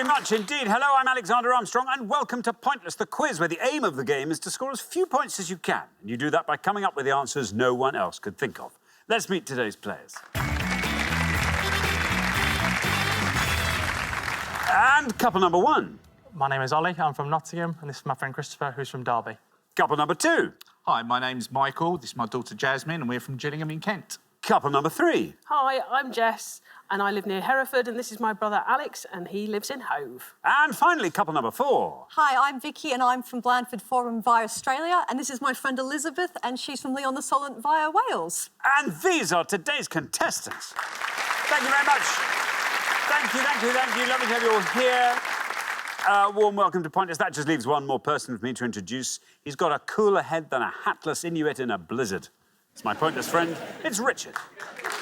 much indeed. Hello, I'm Alexander Armstrong, and welcome to Pointless, the quiz, where the aim of the game is to score as few points as you can. And you do that by coming up with the answers no one else could think of. Let's meet today's players. And couple number one. My name is Ollie, I'm from Nottingham, and this is my friend Christopher, who's from Derby. Couple number two. Hi, my name's Michael, this is my daughter Jasmine, and we're from Gillingham in Kent. Couple number three. Hi, I'm Jess, and I live near Hereford, and this is my brother Alex, and he lives in Hove. And finally, couple number four. Hi, I'm Vicky, and I'm from Blandford Forum via Australia, and this is my friend Elizabeth, and she's from Leon the Solent via Wales. And these are today's contestants. Thank you very much. Thank you. Lovely to have you all here. Warm welcome to Pointless. That just leaves one more person for me to introduce. He's got a cooler head than a hatless Inuit in a blizzard. It's my Pointless friend. It's Richard.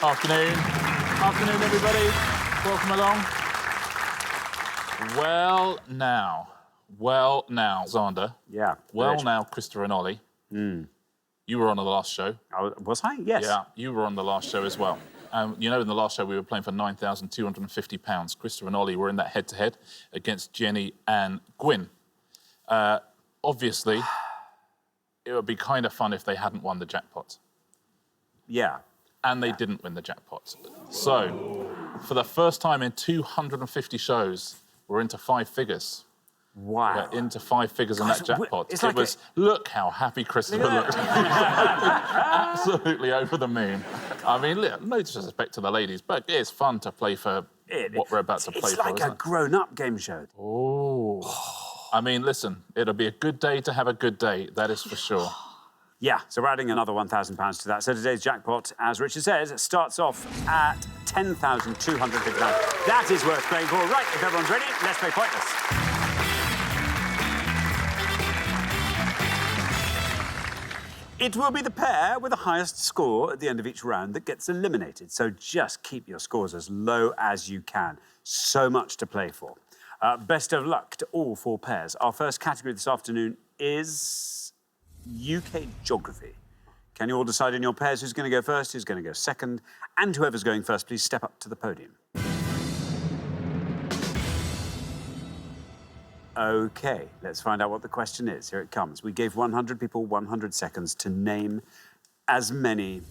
Afternoon. Afternoon, everybody. Welcome along. Well, now, Xander. Yeah. Well, Rich. now, Christopher and Ollie. You were on the last show. Was I? Yes. Yeah, you were on the last show as well. You know, in the last show, we were playing for £9,250. Christopher and Ollie were in that head-to-head against Jenny and Gwyn. Obviously, it would be kind of fun if they hadn't won the jackpot. Yeah. And they didn't win the jackpot. So, for the first time in 250 shows, we're into five figures. Wow. We're into five figures in that jackpot. It's It like was, look how happy Christopher looked. Absolutely over the moon. I mean, no disrespect to the ladies, but it's fun to play for what we're about to play for. It's like a grown-up game show. Oh. I mean, listen, it'll be a good day to have a good day, that is for sure. Yeah, so we're adding another £1,000 to that. So today's jackpot, as Richard says, starts off at £10,250. That is worth playing for. Right, if everyone's ready, let's play Pointless. It will be the pair with the highest score at the end of each round that gets eliminated. So just keep your scores as low as you can. So much to play for. Best of luck to all four pairs. Our first category this afternoon is UK geography. Can you all decide in your pairs who's going to go first, who's going to go second? And whoever's going first, please step up to the podium. OK, let's find out what the question is. Here it comes. We gave 100 people 100 seconds to name as many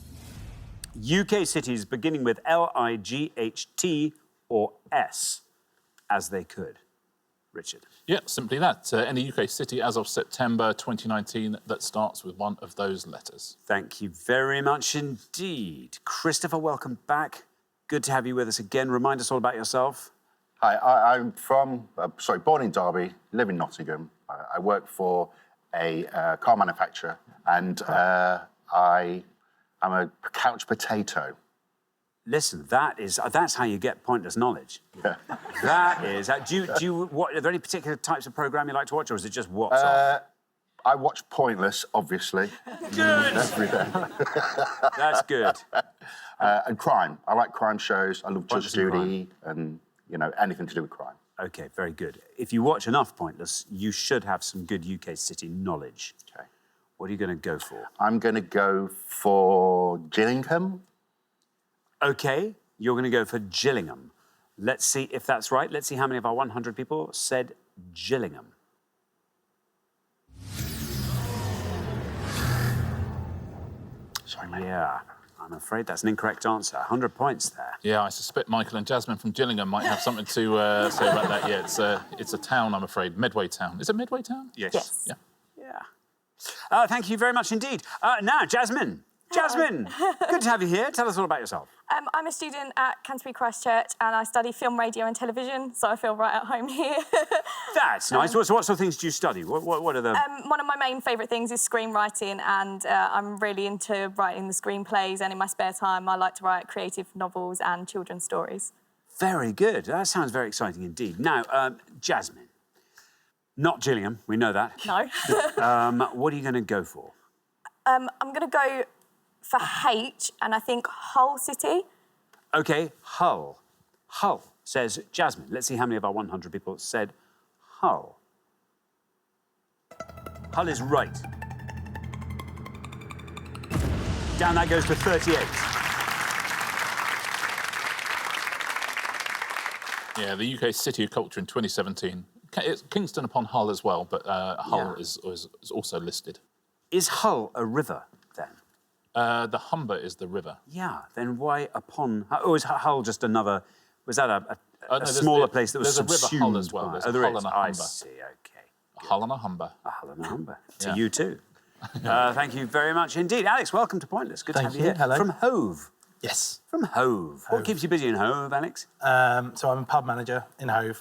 UK cities beginning with L-I-G-H-T or S as they could. Richard. Yeah, simply that. Any UK city as of September 2019 that starts with one of those letters. Thank you very much indeed. Christopher, welcome back. Good to have you with us again. Remind us all about yourself. Hi, I'm from, born in Derby, live in Nottingham. I work for a car manufacturer, and I'm a couch potato. Listen, that's how you get pointless knowledge. Yeah. That is. Are there any particular types of programme you like to watch, or is it just what's on? I watch Pointless, obviously. Good. Every day. That's good. And crime. I like crime shows. I love Judge Judy and, you know, anything to do with crime. OK, very good. If you watch enough Pointless, you should have some good UK city knowledge. OK. What are you going to go for? I'm going to go for Gillingham. OK, you're going to go for Gillingham. Let's see if that's right. Let's see how many of our 100 people said Gillingham. Sorry, mate. Yeah, I'm afraid that's an incorrect answer. 100 points there. Yeah, I suspect Michael and Jasmine from Gillingham might have something to say about that. Yeah, it's a town, I'm afraid. Medway Town. Is it Medway Town? Yes. Yeah. Yeah. Thank you very much indeed. Now, Jasmine. Jasmine, good to have you here. Tell us all about yourself. I'm a student at Canterbury Christ Church, and I study film, radio and television, so I feel right at home here. That's nice. What sort of things do you study? What are the... One of my main favourite things is screenwriting, and I'm really into writing the screenplays, and in my spare time I like to write creative novels and children's stories. Very good. That sounds very exciting indeed. Now, Jasmine, not Gillingham, we know that. No. What are you going to go for? I'm going to go for H, and I think Hull City. OK, Hull. Hull, says Jasmine. Let's see how many of our 100 people said Hull. Hull is right. Down that goes to 38. Yeah, the UK City of Culture in 2017. It's Kingston upon Hull as well, but Hull is also listed. Is Hull a river, then? The Humber is the river. Yeah, then why upon... Oh, is Hull just another... Was that a No, smaller place that was there's subsumed a river Hull as well. by- There's oh, a there Hull is. and a I Humber. see, OK. A Hull and a Humber. A Hull and a Humber. To Yeah. you too. Thank you very much indeed. Alex, welcome to Pointless. Good to have you here. Hello. From Hove. Yes. From Hove. What keeps you busy in Hove, Alex? So I'm a pub manager in Hove.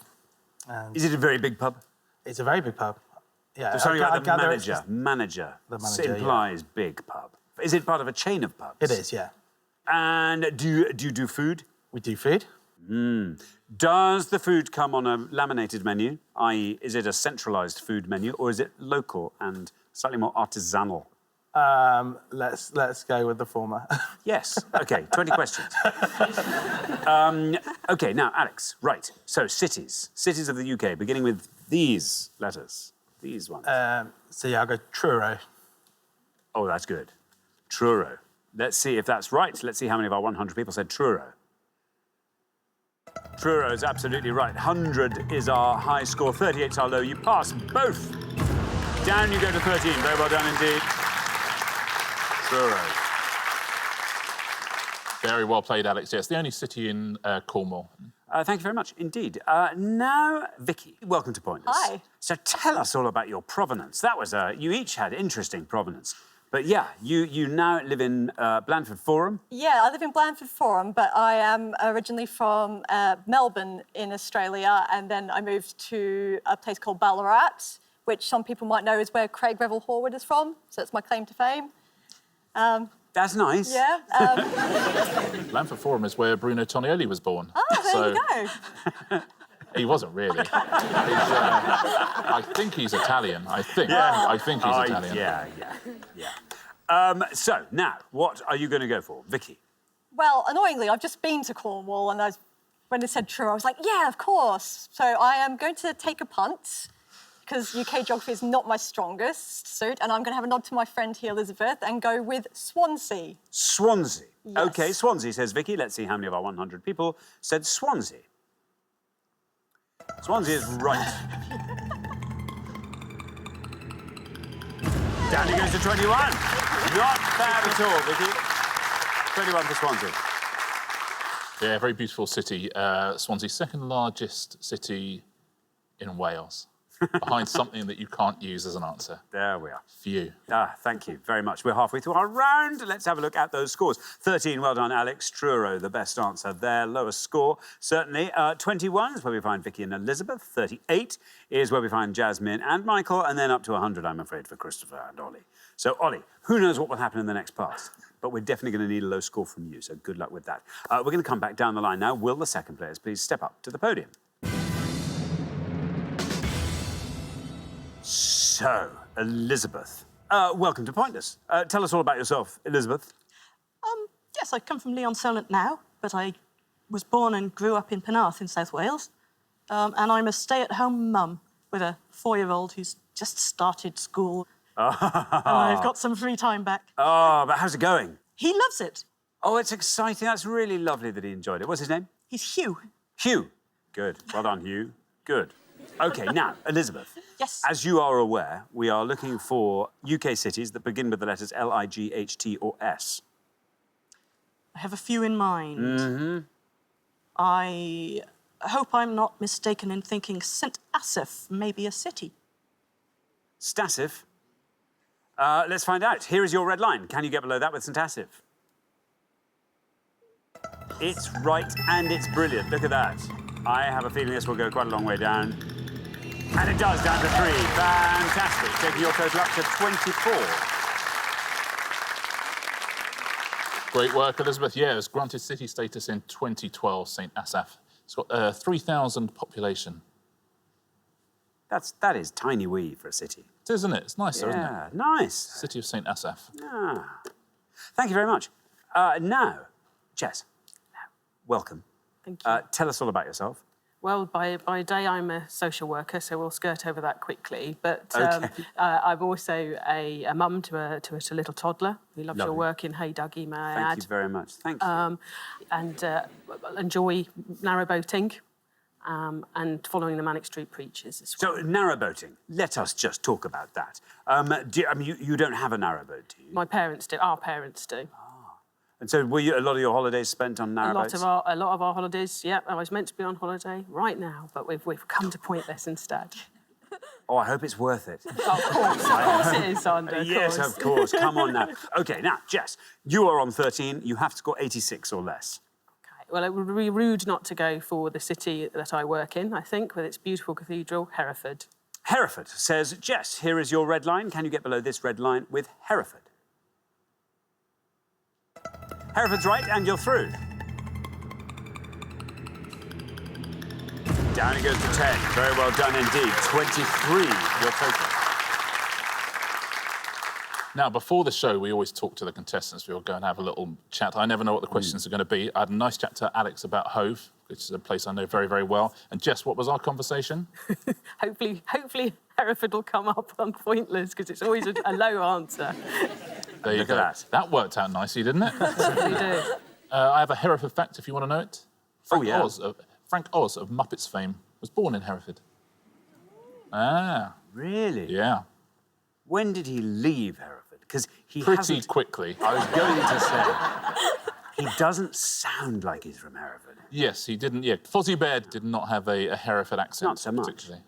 Is it a very big pub? It's a very big pub. Yeah. Sorry about the gather it's manager. just- Manager. The manager, implies big pub. Is it part of a chain of pubs? It is, yeah. And do you do food? We do food. Does the food come on a laminated menu, i.e. is it a centralised food menu, or is it local and slightly more artisanal? Let's go with the former. Yes. OK, 20 questions. OK, now, Alex, right. So, cities. Cities of the UK, beginning with these letters. These ones. So yeah, I'll go Truro. Oh, that's good. Truro. Let's see if that's right. Let's see how many of our 100 people said Truro. Truro is absolutely right. 100 is our high score, 38 is our low. You pass both. Down you go to 13. Very well done indeed. Truro. Very well played, Alex. Yeah, it's the only city in Cornwall. Thank you very much indeed. Now, Vicky, welcome to Pointless. Hi. So tell us all about your provenance. That was you each had interesting provenance. But yeah, you now live in Blandford Forum. Yeah, I live in Blandford Forum, but I am originally from Melbourne in Australia, and then I moved to a place called Ballarat, which some people might know is where Craig Revel Horwood is from, so that's my claim to fame. That's nice. Yeah. Blandford Forum is where Bruno Tonioli was born. Oh, there you go. He wasn't really. I think he's Italian. I think he's Italian. Yeah. So now, what are you going to go for, Vicky? Well, annoyingly, I've just been to Cornwall, and when they said Truro, I was like, yeah, of course. So I am going to take a punt, because UK geography is not my strongest suit, and I'm going to have a nod to my friend here, Elizabeth, and go with Swansea. Swansea. Yes. OK, Swansea, says Vicky. Let's see how many of our 100 people said Swansea. Swansea is right. Down he goes to 21. Not bad at all, Vicky. 21 for Swansea. Yeah, very beautiful city. Swansea's second largest city in Wales. Behind something that you can't use as an answer. There we are. Few. Thank you very much. We're halfway through our round. Let's have a look at those scores. 13, well done, Alex. Truro, the best answer there. Lowest score, certainly. 21 is where we find Vicky and Elizabeth. 38 is where we find Jasmine and Michael. And then up to 100, I'm afraid, for Christopher and Ollie. So, Ollie, who knows what will happen in the next pass? But we're definitely going to need a low score from you, so good luck with that. We're going to come back down the line now. Will the second players please step up to the podium? So, Elizabeth, welcome to Pointless. Tell us all about yourself, Elizabeth. Yes, I come from Leon Solent now, but I was born and grew up in Penarth in South Wales. And I'm a stay-at-home mum with a 4-year-old who's just started school. And I've got some free time back. Oh, but how's it going? He loves it. Oh, it's exciting. That's really lovely that he enjoyed it. What's his name? He's Hugh. Hugh. Good. Well done, Hugh. Good. OK, now, Elizabeth. Yes. As you are aware, we are looking for UK cities that begin with the letters L, I, G, H, T or S. I have a few in mind. I hope I'm not mistaken in thinking St Asaph may be a city. Stassif. Let's find out. Here is your red line. Can you get below that with St Asaph? It's right and it's brilliant. Look at that. I have a feeling this will go quite a long way down. And it does, down to 3. Fantastic. Taking your total up to 24. Great work, Elizabeth. Yeah, it was granted city status in 2012, St Asaph. It's got 3,000 population. That is tiny wee for a city. It is, isn't it? It's nicer, isn't it? Yeah, nice. City of St Asaph. Ah. Thank you very much. Now, Jess, welcome. Thank you. Tell us all about yourself. Well, by day I'm a social worker, so we'll skirt over that quickly. But Okay. I'm also a mum to a little toddler who loves your Lovely. work in Hey Dougie, may I Thank add. you very much. Thank you. And enjoy narrowboating. and following the Manic Street Preachers as well. So, narrowboating, let us just talk about that. You don't have a narrowboat, do you? My parents do, our parents do. And so were a lot of your holidays spent on narrowboats? A lot of our holidays, yeah. I was meant to be on holiday right now, but we've come to Pointless instead. Oh, I hope it's worth it. Of course it is, Sander. Yes, of course. Come on now. OK, now, Jess, you are on 13. You have to score 86 or less. Okay. Well, it would be rude not to go for the city that I work in, I think, with its beautiful cathedral, Hereford. Hereford says, Jess, here is your red line. Can you get below this red line with Hereford? Hereford's right, and you're through. Down it goes to 10. Very well done indeed. 23, your total. Now, before the show, we always talk to the contestants. We'll go and have a little chat. I never know what the questions are going to be. I had a nice chat to Alex about Hove, which is a place I know very, very well. And Jess, what was our conversation? Hopefully Hereford will come up on Pointless, because it's always a low answer. There you Look go. at that. That worked out nicely, didn't it? We do. I have a Hereford fact, if you want to know it. yeah. Frank Oz of Muppets fame was born in Hereford. Ah, Really? yeah. When did he leave Hereford? Because he Pretty hasn't... quickly. I was going to say, he doesn't sound like he's from Hereford. Yes, he didn't. Yeah, Fozzie Bear did not have a Hereford accent. Not so much. Particularly.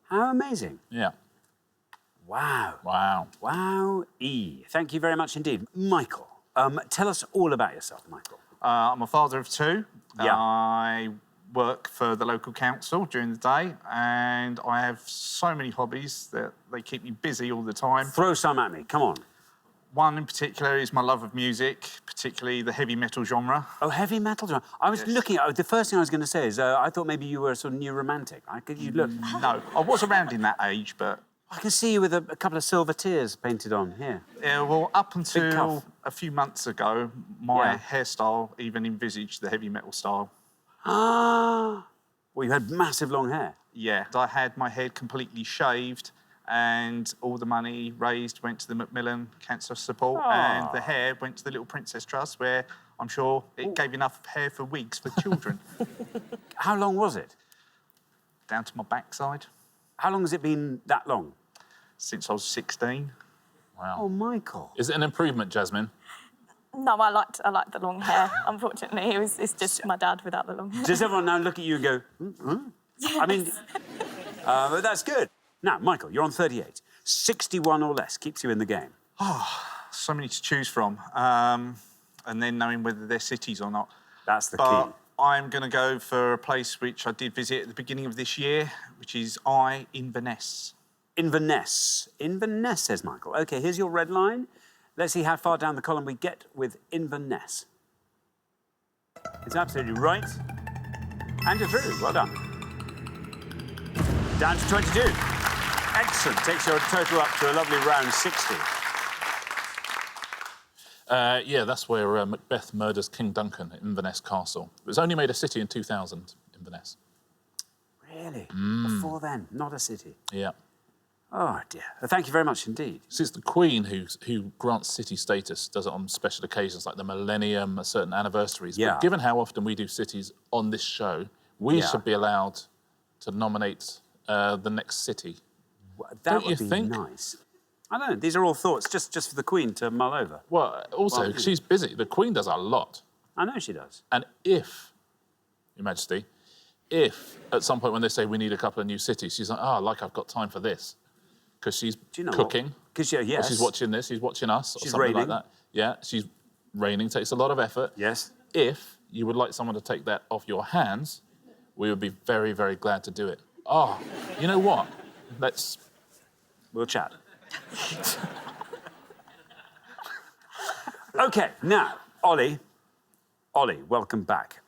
How amazing. Yeah. Wow. Wow. Wow-y. Thank you very much indeed. Michael, tell us all about yourself, Michael. I'm a father of two. Yeah. I work for the local council during the day, and I have so many hobbies that they keep me busy all the time. Throw some at me, come on. One in particular is my love of music, particularly the heavy metal genre. Oh, heavy metal genre. I was looking at... The first thing I was going to say is I thought maybe you were a sort of new romantic. You look... No, I was around in that age, but... I can see you with a couple of silver tears painted on here. Yeah, well, up until cuff. a few months ago, my Yeah. hairstyle even envisaged the heavy metal style. Ah! Well, you had massive long hair. Yeah, I had my head completely shaved, and all the money raised went to the Macmillan Cancer Support, and the hair went to the Little Princess Trust, where I'm sure it gave enough hair for wigs for children. How long was it? Down to my backside. How long has it been that long? Since I was 16. Wow. Oh, Michael. Is it an improvement, Jasmine? No, I liked the long hair. Unfortunately, it's just my dad without the long hair. Does everyone now look at you and go, Yes. I mean, but that's good. Now, Michael, you're on 38. 61 or less keeps you in the game. So many to choose from. And then knowing whether they're cities or not. That's the But key. I'm going to go for a place which I did visit at the beginning of this year, which is Inverness. Inverness. Inverness, says Michael. OK, here's your red line. Let's see how far down the column we get with Inverness. It's absolutely right. And you're through. Well done. Down to 22. Excellent. Takes your total up to a lovely round 60. Yeah, that's where Macbeth murders King Duncan at Inverness Castle. It was only made a city in 2000, Inverness. Really? Before then, not a city. Yeah. Oh, dear. Thank you very much indeed. So it's the Queen who grants city status, does it on special occasions like the millennium, certain anniversaries. Yeah. But given how often we do cities on this show, we Yeah. should be allowed to nominate the next city. That Don't would you be think? nice. I don't know. These are all thoughts just for the Queen to mull over. Well, also, Well, she's busy. The Queen does a lot. I know she does. And if, Your Majesty, if at some point when they say we need a couple of new cities, she's like, I've got time for this. Because she's Do you know cooking. Because Or yes. she's watching this, she's watching us, or She's something reigning. like that. Yeah, she's reigning, takes a lot of effort. Yes. If you would like someone to take that off your hands, we would be very, very glad to do it. Oh, you know what? We'll chat. OK, now, Ollie, welcome back.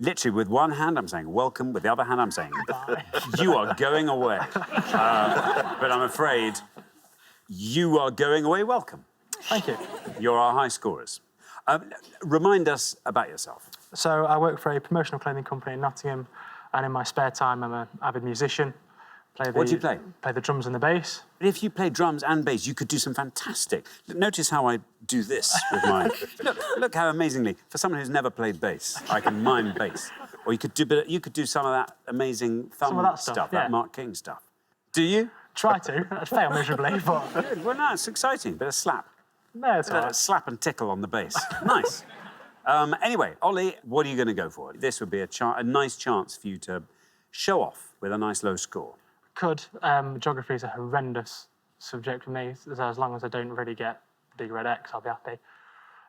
Literally, with one hand, I'm saying welcome. With the other hand, I'm saying you are going away. But I'm afraid you are going away welcome. Thank you. You're our high scorers. Remind us about yourself. So I work for a promotional clothing company in Nottingham, and in my spare time, I'm an avid musician. What do you play? Play the drums and the bass. But if you play drums and bass, you could do some fantastic... Notice how I do this with mine. Look how amazingly, for someone who's never played bass, I can mime bass. Or you could do some of that amazing thumb Some of that stuff, yeah. that Mark King stuff. Do you? Try to. I'd fail miserably, but... Good. Well, no, it's exciting. Bit of slap. No, it's all right. Slap and tickle on the bass. Nice. Anyway, Ollie, what are you going to go for? This would be a nice chance for you to show off with a nice low score. Could. Geography is a horrendous subject for me, so as long as I don't really get big red X, I'll be happy.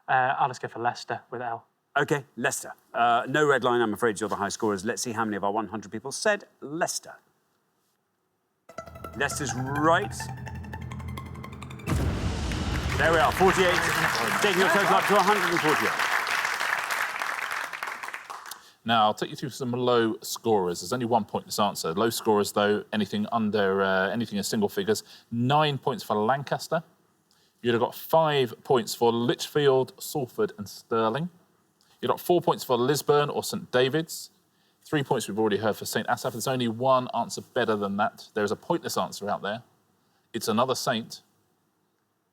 I'll just go for Leicester with L. OK, Leicester. No red line, I'm afraid you're the high scorers. Let's see how many of our 100 people said Leicester. Leicester's right. There we are, 48, taking your total up to 148. Now, I'll take you through some low scorers. There's only one pointless answer. Low scorers, though, anything under, anything in single figures. 9 points for Lancaster. You'd have got 5 points for Lichfield, Salford and Stirling. You've got 4 points for Lisburn or St David's. 3 points we've already heard for St Asaph. There's only one answer better than that. There is a pointless answer out there. It's another saint.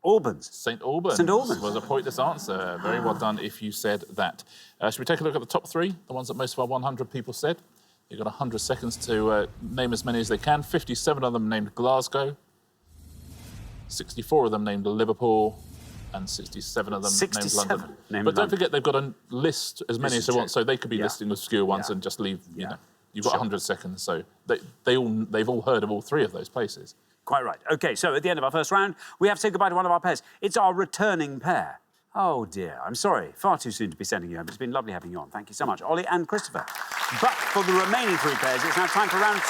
Albans. St Albans. St Albans was a pointless answer. Very well done if you said that. Should we take a look at the top 3, the ones that most of our 100 people said? You've got 100 seconds to name as many as they can. 57 of them named Glasgow. 64 of them named Liverpool. And 67 of them named London. But don't forget, they've got a list as many as they want, so they could be listing obscure ones and just leave, you know. You've got 100 seconds, so they've all heard of all 3 of those places. Quite right. OK, so at the end of our first round, we have to say goodbye to one of our pairs. It's our returning pair. Oh, dear. I'm sorry. Far too soon to be sending you home. It's been lovely having you on. Thank you so much, Ollie and Christopher. But for the remaining 3 pairs, it's now time for round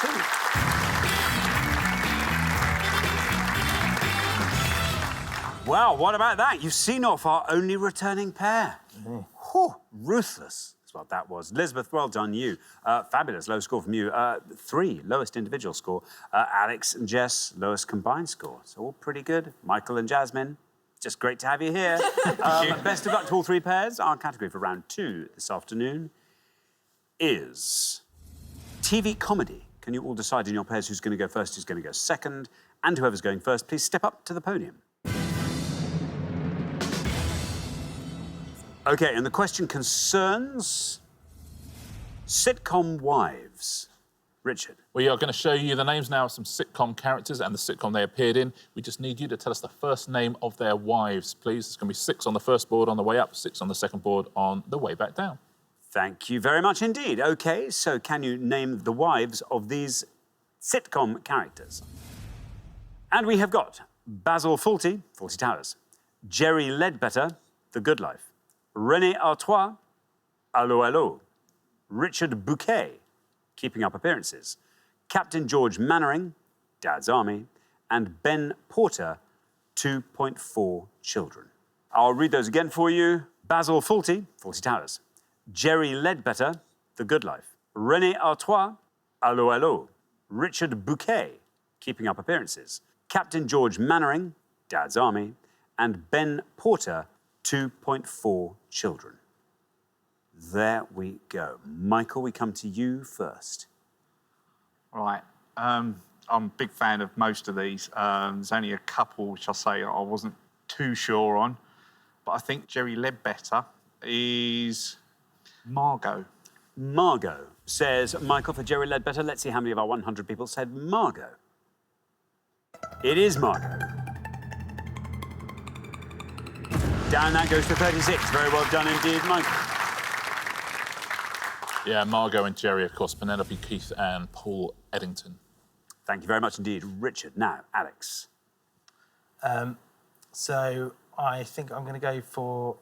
2. Well, what about that? You've seen off our only returning pair. Whew, ruthless. That's what that was. Elizabeth, well done, you. Fabulous, low score from you. 3, lowest individual score. Alex and Jess, lowest combined score. It's all pretty good. Michael and Jasmine, just great to have you here. Best of luck to all 3 pairs. Our category for round 2 this afternoon is TV comedy. Can you all decide in your pairs who's going to go first, who's going to go second? And whoever's going first, please step up to the podium. OK, and the question concerns sitcom wives. Richard. We are going to show you the names now of some sitcom characters and the sitcom they appeared in. We just need you to tell us the first name of their wives, please. There's going to be 6 on the first board on the way up, 6 on the second board on the way back down. Thank you very much indeed. OK, so can you name the wives of these sitcom characters? And we have got Basil Fawlty, Fawlty Towers, Jerry Ledbetter, The Good Life, René Artois, Allo Allo, Richard Bouquet, Keeping Up Appearances, Captain George Mannering, Dad's Army, and Ben Porter, 2.4 Children. I'll read those again for you. Basil Fawlty, Fawlty Towers, Jerry Ledbetter, The Good Life, René Artois, Allo Allo, Richard Bouquet, Keeping Up Appearances, Captain George Mannering, Dad's Army, and Ben Porter, 2.4 Children. There we go. Michael, we come to you first. Right. I'm a big fan of most of these. There's only a couple which I'll say I wasn't too sure on. But I think Jerry Ledbetter is Margot. Margot, says Michael for Jerry Ledbetter. Let's see how many of our 100 people said Margot. It is Margot. Down that goes to 36. Very well done indeed, Michael. Yeah, Margot and Jerry, of course, Penelope Keith and Paul Eddington. Thank you very much indeed, Richard. Now, Alex. So I think I'm going to go for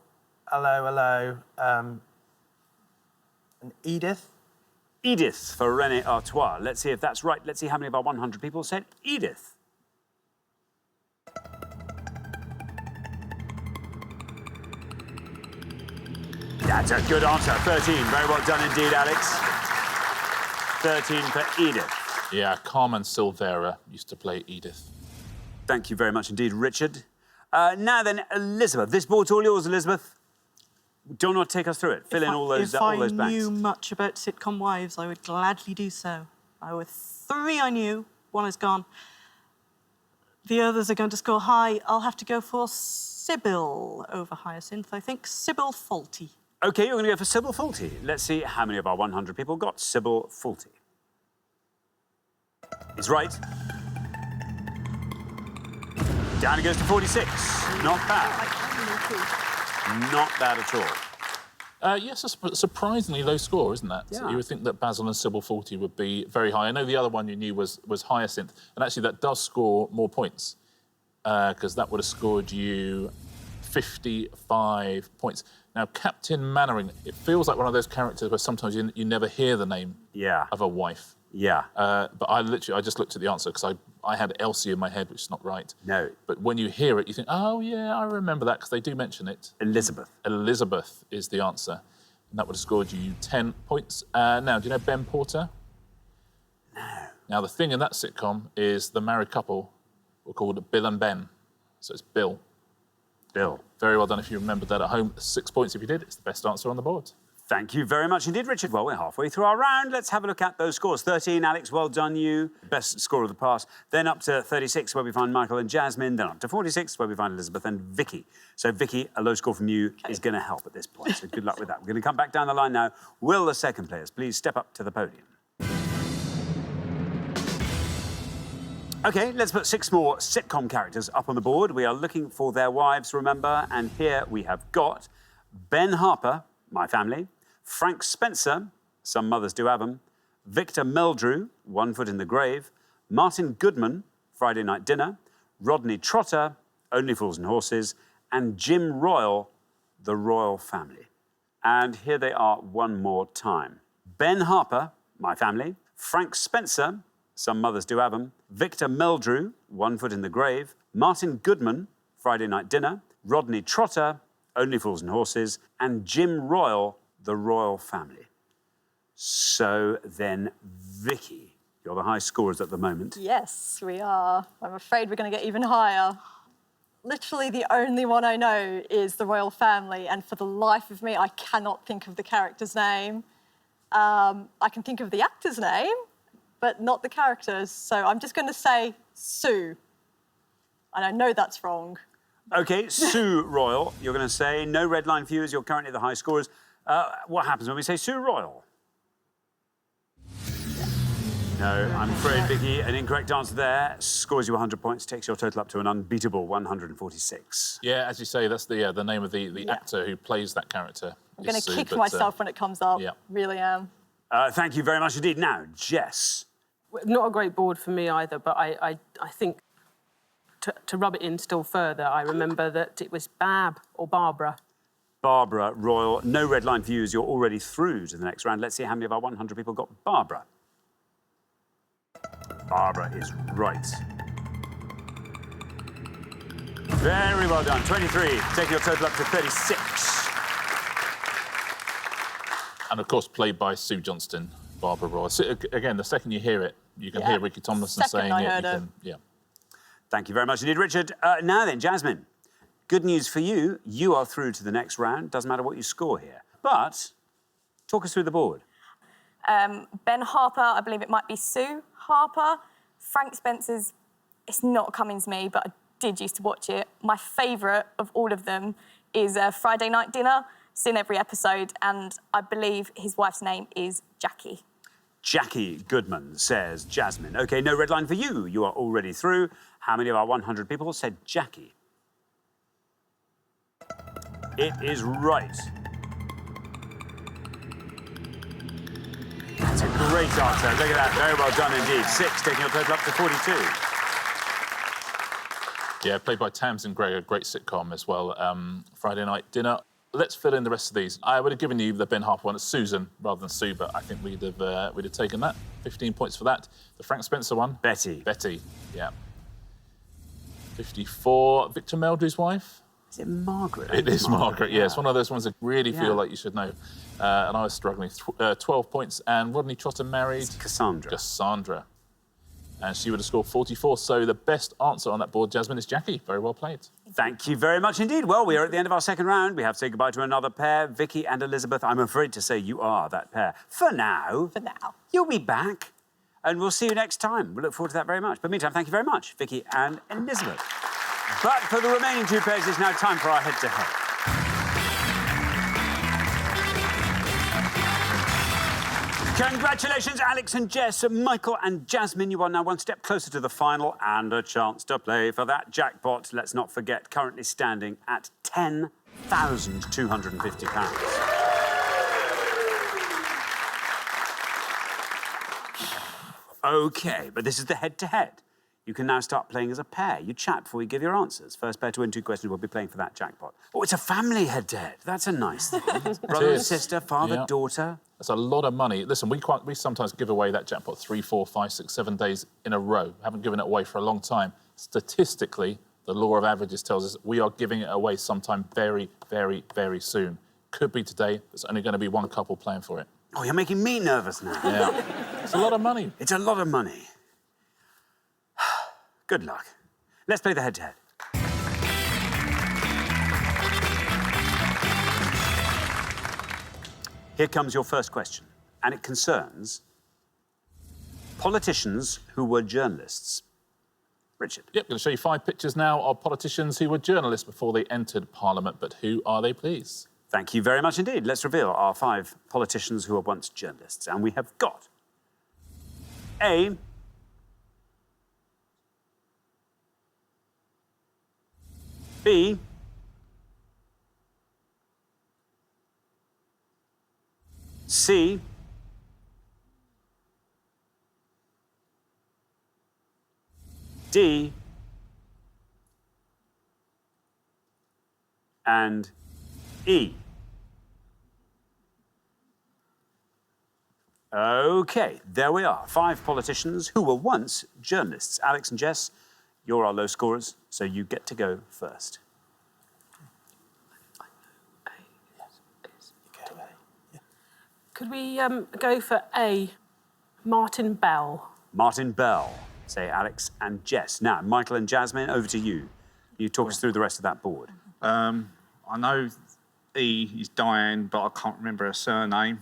Allo Allo and Edith. Edith for René Artois. Let's see if that's right. Let's see how many of our 100 people said Edith. That's a good answer. 13. Very well done indeed, Alex. 13 for Edith. Yeah, Carmen Silvera used to play Edith. Thank you very much indeed, Richard. Now then, Elizabeth. This board's all yours, Elizabeth. Do you want to take us through it? Fill in all those blanks. If I knew much about sitcom wives, I would gladly do so. There were 3 I knew. 1 is gone. The others are going to score high. I'll have to go for Sybil over Hyacinth, I think. Sybil Fawlty. OK, you're going to go for Sybil Faulty. Let's see how many of our 100 people got Sybil Faulty. Is right. Down it goes to 46. Not bad. Not bad at all. Yes, a surprisingly low score, isn't that? Yeah. You would think that Basil and Sybil Faulty would be very high. I know the other one you knew was Hyacinth, and actually that does score more points, because that would have scored you 55 points. Now, Captain Mannering, it feels like one of those characters where sometimes you never hear the name of a wife. Yeah. But I just looked at the answer because I had Elsie in my head, which is not right. No. But when you hear it, you think, oh, yeah, I remember that, because they do mention it. Elizabeth. Elizabeth is the answer. And that would have scored you 10 points. Now, do you know Ben Porter? No. Now, the thing in that sitcom is the married couple were called Bill and Ben. So it's Bill. Bill. Very well done if you remembered that at home. 6 points if you did. It's the best answer on the board. Thank you very much indeed, Richard. Well, we're halfway through our round. Let's have a look at those scores. 13, Alex, well done you. Best score of the pass. Then up to 36, where we find Michael and Jasmine. Then up to 46, where we find Elizabeth and Vicky. So, Vicky, a low score from you is going to help at this point. So good luck with that. We're going to come back down the line now. Will the second players please step up to the podium? OK, let's put 6 more sitcom characters up on the board. We are looking for their wives, remember. And here we have got Ben Harper, My Family, Frank Spencer, Some Mothers Do Have 'Em, Victor Meldrew, One Foot in the Grave, Martin Goodman, Friday Night Dinner, Rodney Trotter, Only Fools and Horses, and Jim Royal, The Royal Family. And here they are one more time. Ben Harper, My Family, Frank Spencer, Some Mothers Do Have 'Em, Victor Meldrew, One Foot in the Grave, Martin Goodman, Friday Night Dinner, Rodney Trotter, Only Fools and Horses, and Jim Royal, The Royal Family. So then, Vicky, you're the high scorers at the moment. Yes, we are. I'm afraid we're going to get even higher. Literally the only one I know is the Royal Family, and for the life of me, I cannot think of the character's name. I can think of the actor's name, but not the characters. So I'm just going to say Sue. And I know that's wrong. OK, Sue Royal, you're going to say. No red line for you as you're currently the high scorers. What happens when we say Sue Royal? No, I'm afraid, Vicky, an incorrect answer there. Scores you 100 points, takes your total up to an unbeatable 146. Yeah, as you say, that's the name of the actor who plays that character. I'm going to kick myself when it comes up. Yeah. Really am. Thank you very much indeed. Now, Jess. Not a great board for me either, but I think to rub it in still further, I remember that it was Bab or Barbara. Barbara Royal. No red line for you as you're already through to the next round. Let's see how many of our 100 people got Barbara. Barbara is right. Very well done. 23, taking your total up to 36. And of course, played by Sue Johnston, Barbara Royal. So, again, the second you hear it, you can hear Ricky Tomlinson saying it. Yeah. Thank you very much indeed, Richard. Now then, Jasmine. Good news for you. You are through to the next round. Doesn't matter what you score here. But talk us through the board. Ben Harper, I believe it might be Sue Harper. Frank Spencer's, it's not coming to me, but I did used to watch it. My favourite of all of them is Friday Night Dinner. Seen every episode, and I believe his wife's name is Jackie. Jackie Goodman, says Jasmine. OK, no red line for you. You are already through. How many of our 100 people said Jackie? It is right. That's a great answer. Look at that. Very well done indeed. 6, taking your total up to 42. Yeah, played by Tamsin Greig, a great sitcom as well. Friday Night Dinner. Let's fill in the rest of these. I would have given you the Ben Harper one as Susan rather than Sue, but I think we'd have taken that. 15 points for that. The Frank Spencer one. Betty. Betty, yeah. 54. Victor Meldrew's wife. Is it Margaret? It is Margaret, yeah. It's one of those ones that really feel like you should know. And I was struggling. 12 points. And Rodney Trotter married... It's Cassandra. Cassandra. And she would have scored 44. So the best answer on that board, Jasmine, is Jackie. Very well played. Thank you very much indeed. Well, we are at the end of our second round. We have to say goodbye to another pair, Vicky and Elizabeth. I'm afraid to say you are that pair. For now. For now. You'll be back. And we'll see you next time. We look forward to that very much. But meantime, thank you very much, Vicky and Elizabeth. But for the remaining 2 pairs, it's now time for our head-to-head. Congratulations, Alex and Jess, Michael and Jasmine. You are now one step closer to the final and a chance to play for that jackpot. Let's not forget, currently standing at £10,250. OK, but this is the head-to-head. You can now start playing as a pair. You chat before you give your answers. First pair to win 2 questions will be playing for that jackpot. Oh, it's a family head-to-head. That's a nice thing. Brother and sister, father, daughter. That's a lot of money. Listen, we sometimes give away that jackpot 3, 4, 5, 6, 7 days in a row. Haven't given it away for a long time. Statistically, the law of averages tells us we are giving it away sometime very, very, very soon. Could be today. There's only going to be one couple playing for it. Oh, you're making me nervous now. Yeah. It's a lot of money. It's a lot of money. Good luck. Let's play the head-to-head. Here comes your first question, and it concerns politicians who were journalists. Richard. Yep, going to show you 5 pictures now of politicians who were journalists before they entered Parliament, but who are they, please? Thank you very much indeed. Let's reveal our 5 politicians who were once journalists. And we have got A, B, C, D, and E. OK, there we are. 5 politicians who were once journalists. Alex and Jess, you're our low scorers, so you get to go first. Could we go for A, Martin Bell? Martin Bell, say Alex and Jess. Now, Michael and Jasmine, over to you. You talk us through the rest of that board. I know E is Diane, but I can't remember her surname.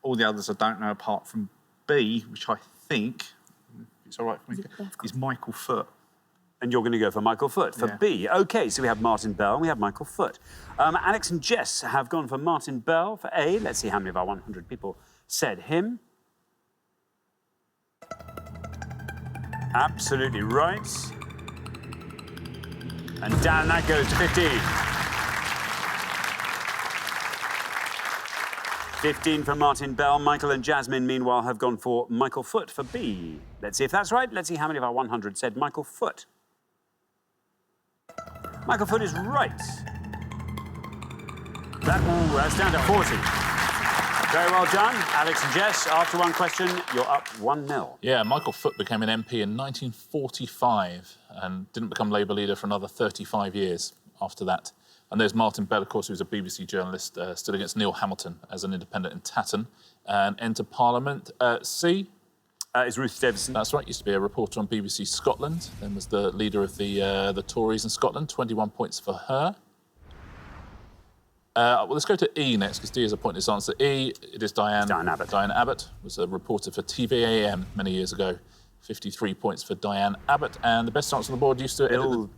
All the others I don't know apart from B, which I think, if it's all right for me, is Michael Foot. And you're going to go for Michael Foot, for B. OK, so we have Martin Bell and we have Michael Foot. Alex and Jess have gone for Martin Bell for A. Let's see how many of our 100 people said him. Absolutely right. And down that goes to 15. 15 for Martin Bell. Michael and Jasmine, meanwhile, have gone for Michael Foot for B. Let's see if that's right. Let's see how many of our 100 said Michael Foot. Michael Foot is right. That's down to 40. Very well done. Alex and Jess, after one question, you're up 1-0. Yeah, Michael Foot became an MP in 1945 and didn't become Labour leader for another 35 years after that. And there's Martin Bell, of course, who was a BBC journalist, stood against Neil Hamilton as an independent in Tatton and entered Parliament. C is Ruth Davidson. That's right, used to be a reporter on BBC Scotland, then was the leader of the Tories in Scotland, 21 points for her. Well, let's go to E next, because D is a pointless answer. E, it is Diane Abbott. Diane Abbott was a reporter for TVAM many years ago. 53 points for Diane Abbott. And the best answer on the board used to Bill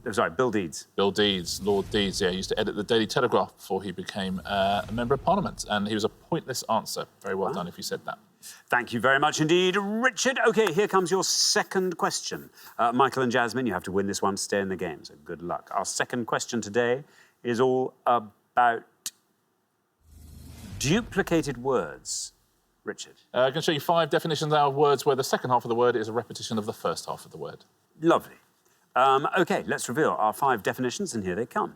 Deeds. Bill Deeds, Lord Deeds, yeah, used to edit the Daily Telegraph before he became a Member of Parliament. And he was a pointless answer. Very well done if you said that. Thank you very much indeed, Richard. OK, here comes your second question. Michael and Jasmine, you have to win this one to stay in the game, so good luck. Our second question today is all about duplicated words. Richard. I can show you 5 definitions now of words where the second half of the word is a repetition of the first half of the word. Lovely. OK, let's reveal our 5 definitions, and here they come.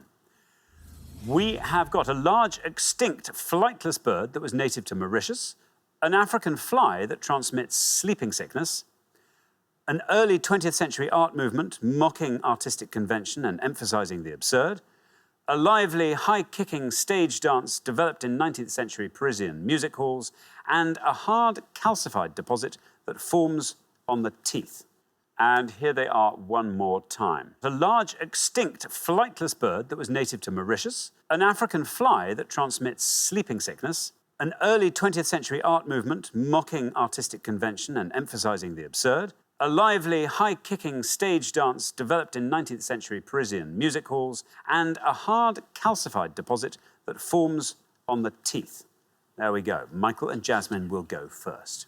We have got a large, extinct, flightless bird that was native to Mauritius, an African fly that transmits sleeping sickness, an early 20th century art movement mocking artistic convention and emphasising the absurd, a lively, high-kicking stage dance developed in 19th century Parisian music halls, and a hard calcified deposit that forms on the teeth. And here they are one more time. A large, extinct, flightless bird that was native to Mauritius, an African fly that transmits sleeping sickness, an early 20th century art movement mocking artistic convention and emphasising the absurd, a lively, high-kicking stage dance developed in 19th century Parisian music halls, and a hard calcified deposit that forms on the teeth. There we go. Michael and Jasmine will go first.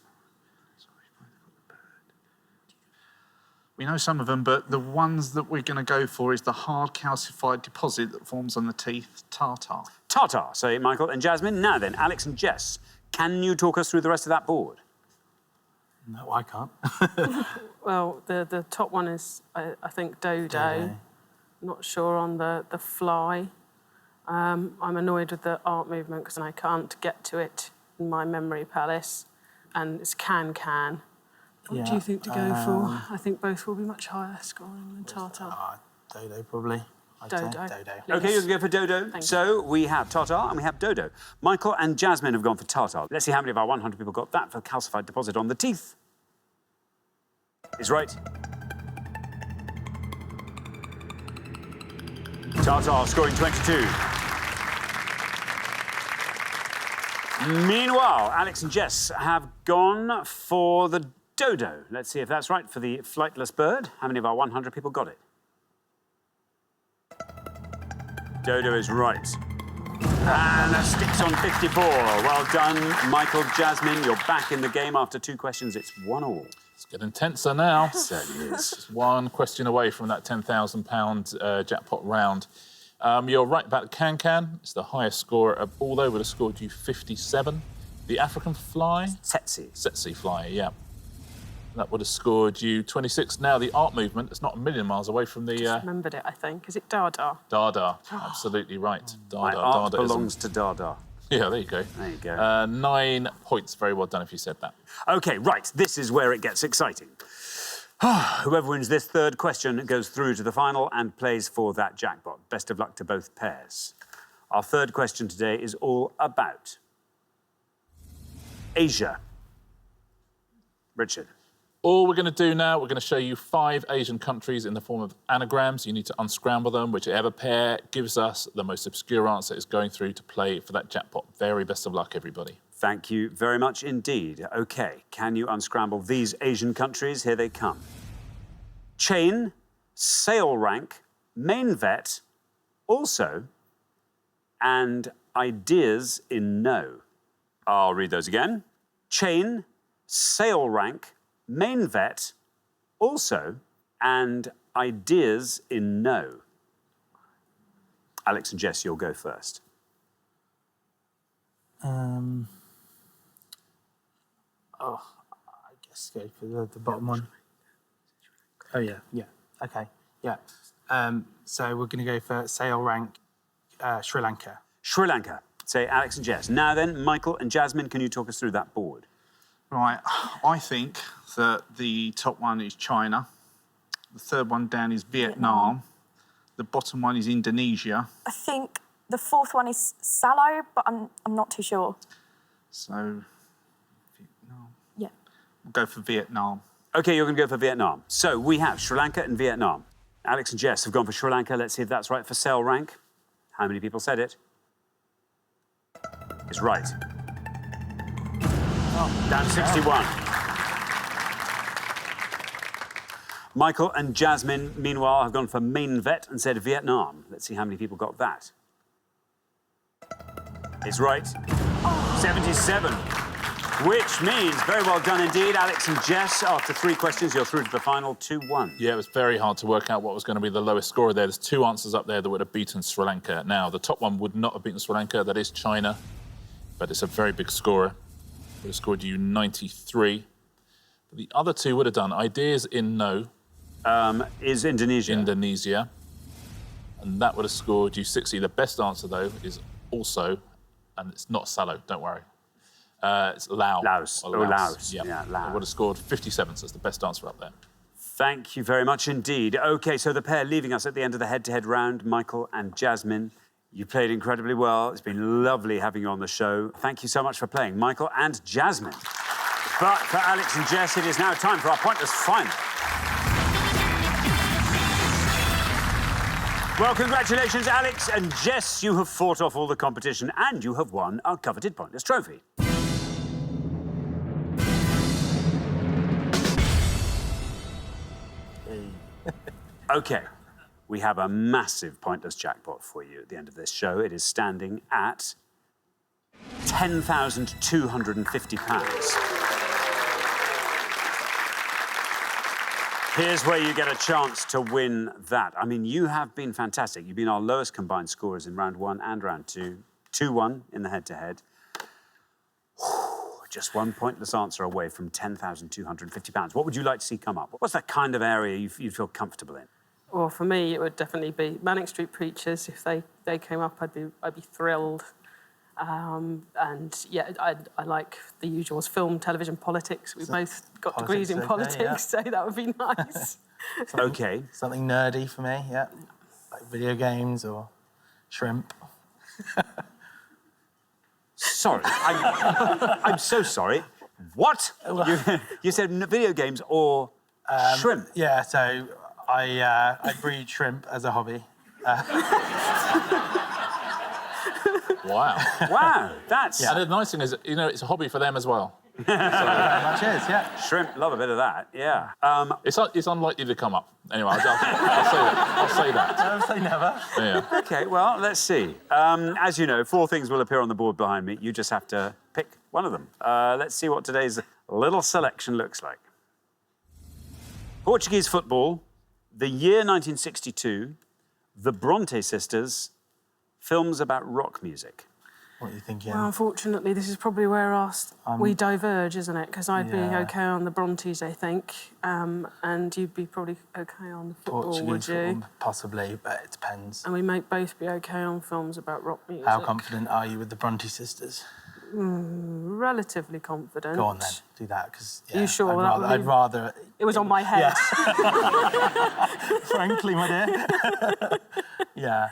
We know some of them, but the ones that we're going to go for is the hard calcified deposit that forms on the teeth, tartar. Tartar, say Michael and Jasmine. Now then, Alex and Jess, can you talk us through the rest of that board? No, I can't. Well, the top one is, I think, dodo. Not sure on the fly. I'm annoyed with the art movement because I can't get to it in my memory palace. And it's can. What do you think to go for? I think both will be much higher scoring than tartar. Dodo, probably. Dodo. OK, you can go for dodo. So we have tartar and we have dodo. Michael and Jasmine have gone for tartar. Let's see how many of our 100 people got that for calcified deposit on the teeth. Is right. Tartar scoring 22. Meanwhile, Alex and Jess have gone for the dodo. Let's see if that's right for the flightless bird. How many of our 100 people got it? Dodo is right. And that sticks on 54. Well done, Michael, Jasmine. You're back in the game after 2 questions. It's 1-1. It's getting tenser now. Certainly is. It's one question away from that £10,000 jackpot round. You're right about the can. It's the highest score of all. They would have scored you 57. The African fly? Tsetse fly, yeah. That would have scored you 26. Now, the art movement, it's not a million miles away from the... Just remembered it, I think. Is it Dada? Dada, absolutely right. Dada, My art Dada belongs to Dada. Yeah, there you go. There you go. 9 points. Very well done if you said that. OK, right. This is where it gets exciting. Whoever wins this third question goes through to the final and plays for that jackpot. Best of luck to both pairs. Our third question today is all about Asia. Richard. All we're going to do now, we're going to show you 5 Asian countries in the form of anagrams. You need to unscramble them. Whichever pair gives us the most obscure answer is going through to play for that jackpot. Very best of luck, everybody. Thank you very much indeed. OK, can you unscramble these Asian countries? Here they come. Chain, sale rank, main vet, also, and ideas in no. I'll read those again. Chain, sale rank, main vet, also, and ideas in no. Alex and Jess, you'll go first. I guess go for the bottom one. Oh, yeah. OK, yeah. So we're going to go for sale rank Sri Lanka. Sri Lanka. Say Alex and Jess. Now then, Michael and Jasmine, can you talk us through that board? Right, I think that the top one is China. The third one down is Vietnam. The bottom one is Indonesia. I think the fourth one is Salo, but I'm not too sure. So, Vietnam. Yeah. We'll go for Vietnam. OK, you're going to go for Vietnam. So we have Sri Lanka and Vietnam. Alex and Jess have gone for Sri Lanka. Let's see if that's right for sale rank. How many people said it? It's right. Down 61. Michael and Jasmine, meanwhile, have gone for main vet and said Vietnam. Let's see how many people got that. It's right. 77. Which means, very well done indeed, Alex and Jess. After 3 questions, you're through to the final 2-1. Yeah, it was very hard to work out what was going to be the lowest scorer there. There's 2 answers up there that would have beaten Sri Lanka. Now, the top one would not have beaten Sri Lanka. That is China. But it's a very big scorer. Would have scored you 93. But the other 2 would have done ideas in no. Is Indonesia. Indonesia. And that would have scored you 60. The best answer, though, is also, and it's not Salo, don't worry. It's Laos. Laos. Or Laos. Yeah, Laos. It would have scored 57, so it's the best answer up there. Thank you very much indeed. OK, so the pair leaving us at the end of the head-to-head round, Michael and Jasmine. You played incredibly well. It's been lovely having you on the show. Thank you so much for playing, Michael and Jasmine. But for Alex and Jess, it is now time for our pointless final. Well, congratulations, Alex and Jess. You have fought off all the competition and you have won our coveted Pointless Trophy. OK, we have a massive Pointless jackpot for you at the end of this show. It is standing at £10,250. Here's where you get a chance to win that. I mean, you have been fantastic. You've been our lowest combined scorers in round 1 and round 2. 2-1 in the head-to-head. Just one pointless answer away from £10,250. What would you like to see come up? What's that kind of area you feel comfortable in? Well, for me, it would definitely be Manic Street Preachers. If they came up, I'd be thrilled. And yeah, I like the usuals: film, television, politics. We both got degrees in politics, so that would be nice. OK. Something nerdy for me, yeah. Like video games or shrimp. Sorry, I'm so sorry. What? You said video games or shrimp? Yeah, so I breed shrimp as a hobby. Wow. Wow, that's... And the nice thing is, you know, it's a hobby for them as well. Very much is, yeah. Shrimp, love a bit of that, yeah. It's unlikely to come up. Anyway, I'll say that. Never say never. Yeah. OK, well, let's see. As you know, 4 things will appear on the board behind me. You just have to pick one of them. Let's see what today's little selection looks like. Portuguese football, the year 1962, the Bronte sisters, films about rock music. What are you thinking? Well, unfortunately, this is probably where we diverge, isn't it? Because I'd be OK on the Brontes, I think, and you'd be probably OK on the football, Portuguese would you? football, possibly, but it depends. And we might both be OK on films about rock music. How confident are you with the Bronte sisters? Relatively confident. Go on then, do that, because You sure? I'd rather... It was on my head. Yeah. Frankly, my dear. Yeah.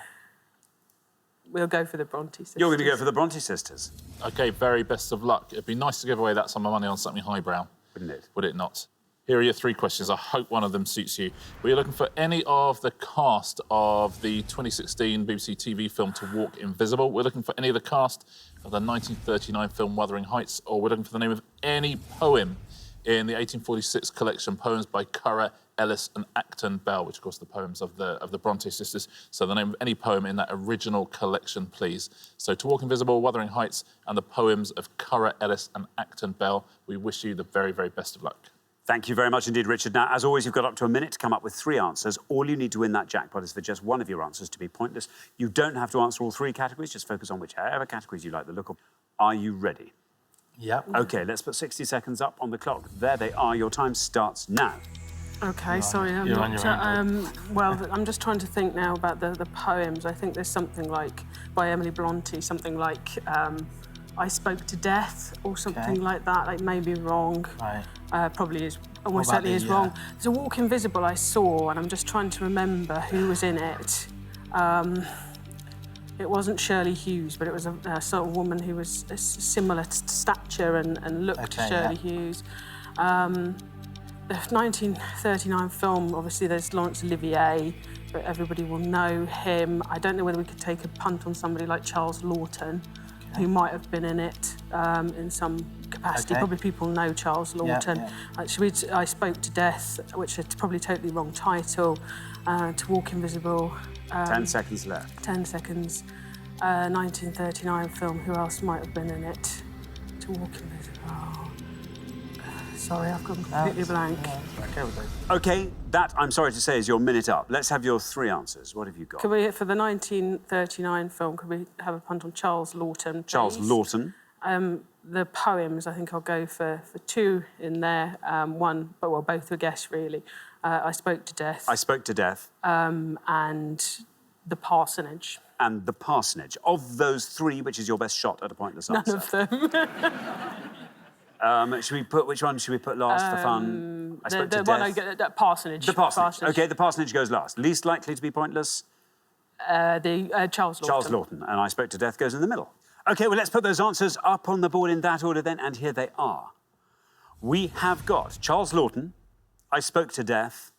We'll go for the Bronte sisters. You're going to go for the Bronte sisters. OK, very best of luck. It'd be nice to give away that sum of money on something highbrow. Wouldn't it? Would it not? Here are your 3 questions. I hope one of them suits you. Were you looking for any of the cast of the 2016 BBC TV film To Walk Invisible? We're looking for any of the cast of the 1939 film Wuthering Heights, or we're looking for the name of any poem in the 1846 collection Poems by Currer, Ellis and Acton Bell, which of course are the poems of the Bronte sisters. So the name of any poem in that original collection, please. So To Walk Invisible, Wuthering Heights, and the poems of Currer, Ellis and Acton Bell. We wish you the very, very best of luck. Thank you very much indeed, Richard. Now, as always, you've got up to a minute to come up with 3 answers. All you need to win that jackpot is for just one of your answers to be pointless. You don't have to answer all 3 categories. Just focus on whichever categories you like the look of. Are you ready? Yep. OK, let's put 60 seconds up on the clock. There they are. Your time starts now. OK, sorry, I'm You're not... on your own. well, I'm just trying to think now about the poems. I think there's something like, by Emily Bronte, something like I Spoke to Death, or something like that. Like, maybe wrong. Right. Probably is, almost certainly is wrong. There's a Walk Invisible I saw, and I'm just trying to remember who was in it. It wasn't Shirley Hughes, but it was a sort of woman who was similar to stature and looked to Shirley Hughes. The 1939 film, obviously there's Laurence Olivier, but everybody will know him. I don't know whether we could take a punt on somebody like Charles Lawton, who might have been in it in some capacity. Probably people know Charles Lawton. I Spoke to Death, which is probably totally wrong title. To Walk Invisible. 10 seconds left. 10 seconds. 1939 film, who else might have been in it? To Walk Invisible. Oh. Sorry, I've gone completely blank. OK, that, I'm sorry to say, is your minute up. Let's have your 3 answers. What have you got? Could we, for the 1939 film, could we have a punt on Charles Lawton, please? Charles Lawton. The poems, I think I'll go for 2 in there. One, but well, both were guess, really. I Spoke to Death. I Spoke to Death. And The Parsonage. And The Parsonage. Of those 3, which is your best shot at a pointless answer? None of them. Which one should we put last for fun? I Spoke to the Death. one I get, that Parsonage. The Parsonage. OK, The Parsonage goes last. Least likely to be pointless? Charles Lawton. Charles Lawton. And I Spoke to Death goes in the middle. OK, well, let's put those answers up on the board in that order then, and here they are. We have got Charles Lawton, I Spoke to Death,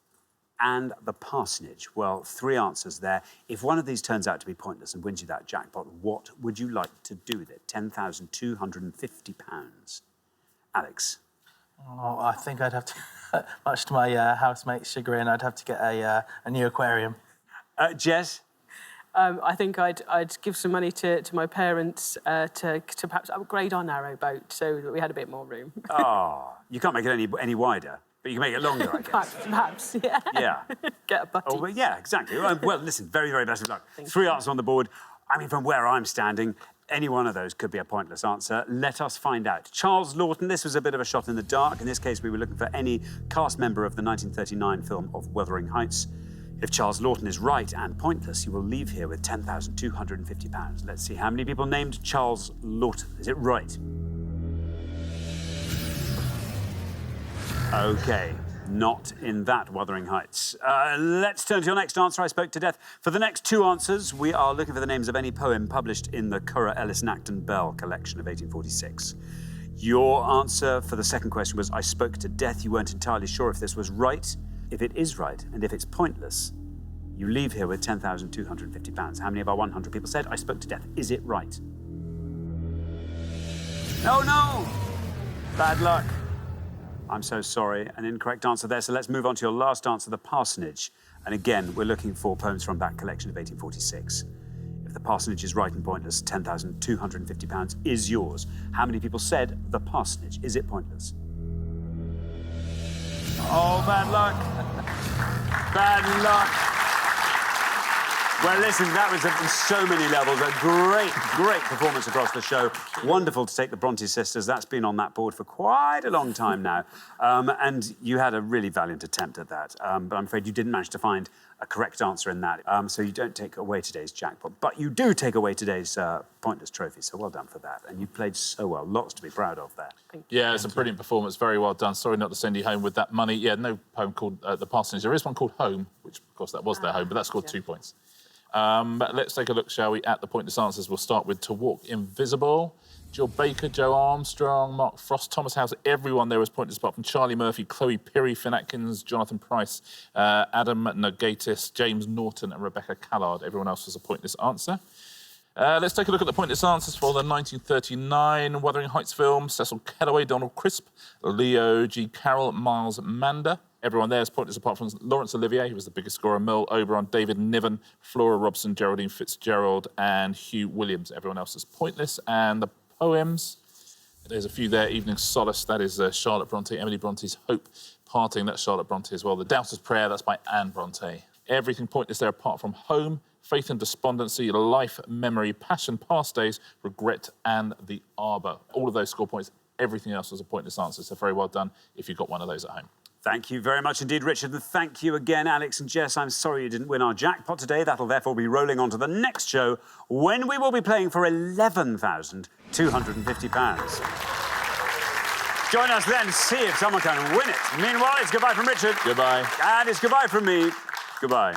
and The Parsonage. Well, 3 answers there. If one of these turns out to be pointless and wins you that jackpot, what would you like to do with it? £10,250. Alex? Oh, I think I'd have to, much to my housemate's chagrin, I'd have to get a new aquarium. Jez? I think I'd give some money to my parents to perhaps upgrade our narrow boat so that we had a bit more room. Oh, you can't make it any wider, but you can make it longer, I guess. Perhaps, yeah. Yeah. Get a butty. Oh, well, yeah, exactly. Well, listen, very, very best of luck. 3 answers on the board. I mean, from where I'm standing, any one of those could be a pointless answer. Let us find out. Charles Laughton, this was a bit of a shot in the dark. In this case, we were looking for any cast member of the 1939 film of Wuthering Heights. If Charles Laughton is right and pointless, you will leave here with £10,250. Let's see how many people named Charles Laughton. Is it right? OK, not in that Wuthering Heights. Let's turn to your next answer. I spoke to death. For the next 2 answers, we are looking for the names of any poem published in the Currer, Ellis and Acton Bell collection of 1846. Your answer for the second question was, I spoke to death. You weren't entirely sure if this was right. If it is right, and if it's pointless, you leave here with £10,250. How many of our 100 people said, I spoke to death? Is it right? Oh, no! Bad luck. I'm so sorry. An incorrect answer there. So let's move on to your last answer, The Parsonage. And again, we're looking for poems from that collection of 1846. If The Parsonage is right and pointless, £10,250 is yours. How many people said The Parsonage? Is it pointless? Oh, bad luck. Bad luck. Well, listen, that was on so many levels. A great performance across the show. Wonderful to take the Bronte sisters. That's been on that board for quite a long time now. And you had a really valiant attempt at that. But I'm afraid you didn't manage to find a correct answer in that. So you don't take away today's jackpot. But you do take away today's pointless trophy. So well done for that. And you played so well. Lots to be proud of there. Yeah, it's a brilliant performance. Very well done. Sorry not to send you home with that money. Yeah, no poem called The Parsonage. There is one called Home, which, of course, that was their home, but that scored 2 points. But let's take a look, shall we, at the pointless answers. We'll start with To Walk Invisible. Jill Baker, Joe Armstrong, Mark Frost, Thomas House. Everyone there was pointless apart from Charlie Murphy, Chloe Pirrie, Finn Atkins, Jonathan Price, Adam Nagatis, James Norton and Rebecca Callard. Everyone else was a pointless answer. Let's take a look at the pointless answers for the 1939 Wuthering Heights film. Cecil Kellaway, Donald Crisp, Leo G. Carroll, Miles Mander. Everyone there is pointless apart from Laurence Olivier, who was the biggest scorer, Merle Oberon, David Niven, Flora Robson, Geraldine Fitzgerald and Hugh Williams. Everyone else is pointless. And the poems, there's a few there. Evening Solace, that is Charlotte Bronte. Emily Bronte's Hope Parting, that's Charlotte Bronte as well. The Doubter's Prayer, that's by Anne Bronte. Everything pointless there apart from Home, Faith and Despondency, Life, Memory, Passion, Past Days, Regret and The Arbour. All of those score points. Everything else was a pointless answer, so very well done if you got one of those at home. Thank you very much indeed, Richard, and thank you again, Alex and Jess. I'm sorry you didn't win our jackpot today. That'll therefore be rolling on to the next show when we will be playing for £11,250. Join us then to see if someone can win it. Meanwhile, it's goodbye from Richard. Goodbye. And it's goodbye from me. Goodbye.